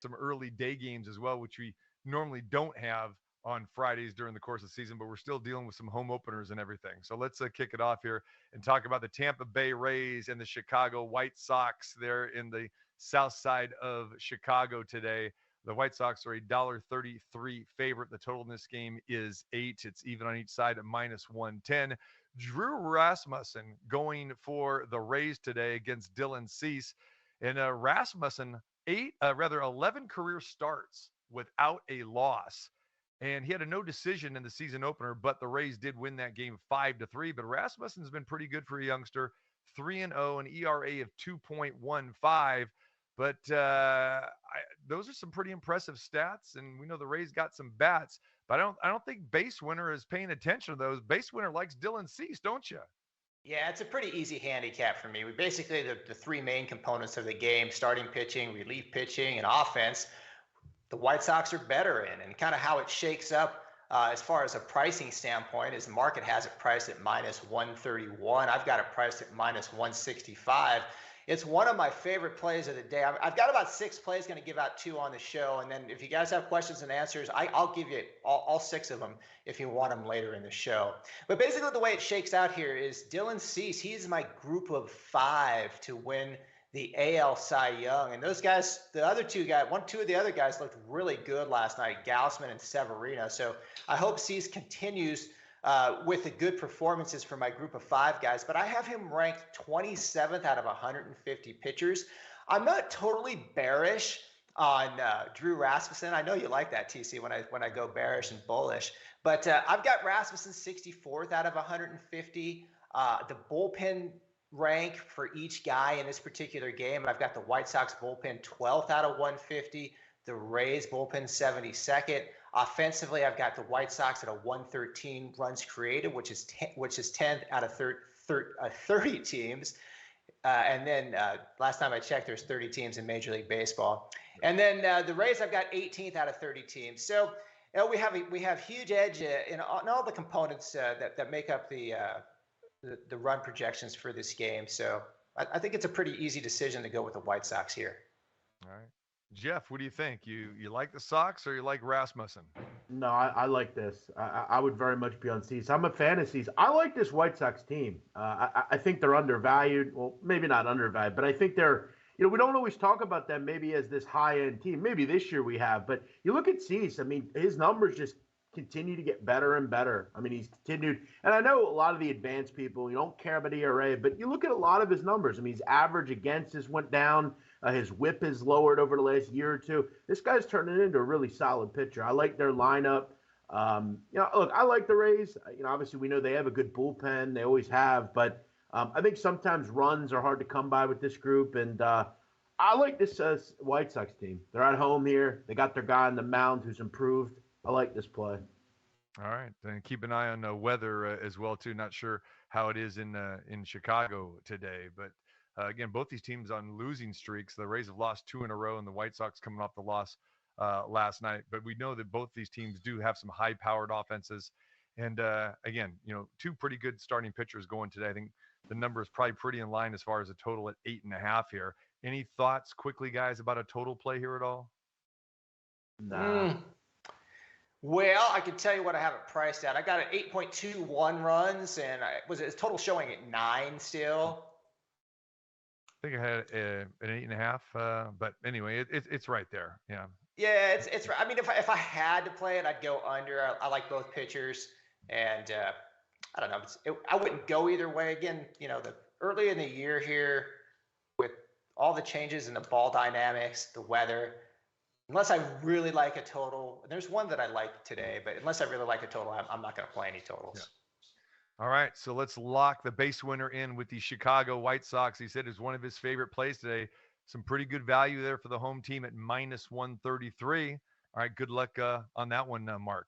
some early day games as well, which we normally don't have on Fridays during the course of the season, but we're still dealing with some home openers and everything. So let's kick it off here and talk about the Tampa Bay Rays and the Chicago White Sox there in the south side of Chicago today. The White Sox are a $1.33 favorite. The total in this game is 8. It's even on each side at -110. Drew Rasmussen going for the Rays today against Dylan Cease. And Rasmussen, 11 career starts without a loss. And he had a no decision in the season opener, but the Rays did win that game 5-3. But Rasmussen's been pretty good for a youngster, 3-0, an ERA of 2.15. But those are some pretty impressive stats, and we know the Rays got some bats. But I don't think BaseWinner is paying attention to those. BaseWinner likes Dylan Cease, don't you? Yeah, it's a pretty easy handicap for me. We basically the three main components of the game: starting pitching, relief pitching, and offense. The White Sox are better in, and kind of how it shakes up as far as a pricing standpoint is the market has it priced at -131. I've got it priced at -165. It's one of my favorite plays of the day. I've got about 6 plays, going to give out 2 on the show. And then if you guys have questions and answers, I'll give you all 6 of them if you want them later in the show. But basically the way it shakes out here is Dylan Cease, he's my group of 5 to win the AL Cy Young. And those guys, the other 2 guys, 2 of the other guys looked really good last night, Gausman and Severino. So I hope Cease continues with the good performances for my group of 5 guys, but I have him ranked 27th out of 150 pitchers. I'm not totally bearish on Drew Rasmussen. I know you like that, TC, when I go bearish and bullish, but I've got Rasmussen 64th out of 150. The bullpen rank for each guy in this particular game, I've got the White Sox bullpen 12th out of 150, the Rays bullpen 72nd. Offensively, I've got the White Sox at a 113 runs created, which is 10th out of 30 teams. And then last time I checked, there's 30 teams in Major League Baseball. And then the Rays, I've got 18th out of 30 teams. So we have huge edge in all the components that make up the run projections for this game. So I think it's a pretty easy decision to go with the White Sox here. All right. Jeff, what do you think? You like the Sox or you like Rasmussen? No, I like this. I would very much be on Cease. I'm a fan of Cease. I like this White Sox team. I think they're undervalued. Well, maybe not undervalued, but I think they're, we don't always talk about them maybe as this high-end team. Maybe this year we have. But you look at Cease, I mean, his numbers just continue to get better and better. I mean, he's continued. And I know a lot of the advanced people, you don't care about ERA, but you look at a lot of his numbers. I mean, his average against has went down. His whip is lowered over the last year or 2. This guy's turning into a really solid pitcher. I like their lineup. Look, I like the Rays. Obviously we know they have a good bullpen. They always have. But I think sometimes runs are hard to come by with this group. And I like this White Sox team. They're at home here. They got their guy on the mound who's improved. I like this play. All right. And keep an eye on the weather as well, too. Not sure how it is in Chicago today, but again, both these teams on losing streaks. The Rays have lost 2 in a row, and the White Sox coming off the loss last night. But we know that both these teams do have some high-powered offenses. And, again, 2 pretty good starting pitchers going today. I think the number is probably pretty in line as far as a total at 8.5 here. Any thoughts quickly, guys, about a total play here at all? Nah. Well, I can tell you what I have it priced at. I got it 8.21 runs, and it's total showing at 9 still. I think I had an 8.5, but anyway, it's right there. Yeah. Yeah, it's. I mean, if I had to play it, I'd go under. I like both pitchers, and I don't know. I wouldn't go either way. Again, the early in the year here, with all the changes in the ball dynamics, the weather. Unless I really like a total, and there's one that I like today, but unless I really like a total, I'm not going to play any totals. Yeah. All right, so let's lock the BaseWinner in with the Chicago White Sox. He said it's one of his favorite plays today. Some pretty good value there for the home team at -133. All right, good luck on that one, Mark.